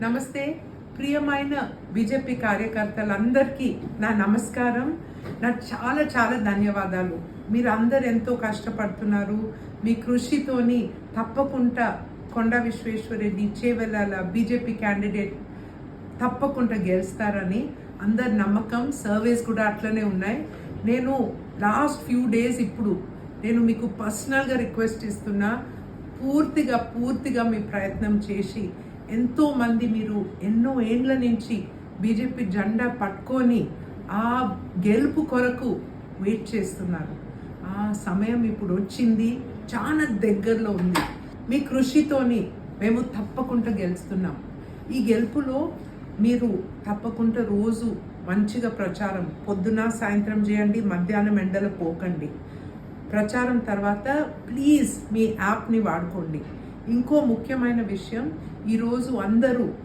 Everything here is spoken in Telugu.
నమస్తే ప్రియమైన బీజేపీ కార్యకర్తలందరికీ నా నమస్కారం. నాకు చాలా చాలా ధన్యవాదాలు. మీరు అందరు ఎంతో కష్టపడుతున్నారు. మీ కృషితోని తప్పకుండా కొండా విశ్వేశ్వరరెడ్డి చేవెళ్ళాల బీజేపీ క్యాండిడేట్ తప్పకుండా గెలుస్తారని అందరి నమ్మకం. సర్వేస్ కూడా అట్లనే ఉన్నాయి. నేను లాస్ట్ ఫ్యూ డేస్ ఇప్పుడు నేను మీకు పర్సనల్గా రిక్వెస్ట్ ఇస్తున్నా, పూర్తిగా మీ ప్రయత్నం చేసి ఎంతోమంది మీరు ఎన్నో ఏండ్ల నుంచి బీజేపీ జెండా పట్టుకొని ఆ గెలుపు కొరకు వెయిట్ చేస్తున్నారు. ఆ సమయం ఇప్పుడు వచ్చింది, చాలా దగ్గరలో ఉంది. మీ కృషితోని మేము తప్పకుండా గెలుస్తున్నాం. ఈ గెలుపులో మీరు తప్పకుండా రోజు మంచిగా ప్రచారం పొద్దున సాయంత్రం చేయండి, మధ్యాహ్నం ఎండలో పోకండి. ప్రచారం తర్వాత ప్లీజ్ మీ యాప్ని వాడుకోండి. ఇంకో ముఖ్యమైన విషయం, ఈరోజు అందరూ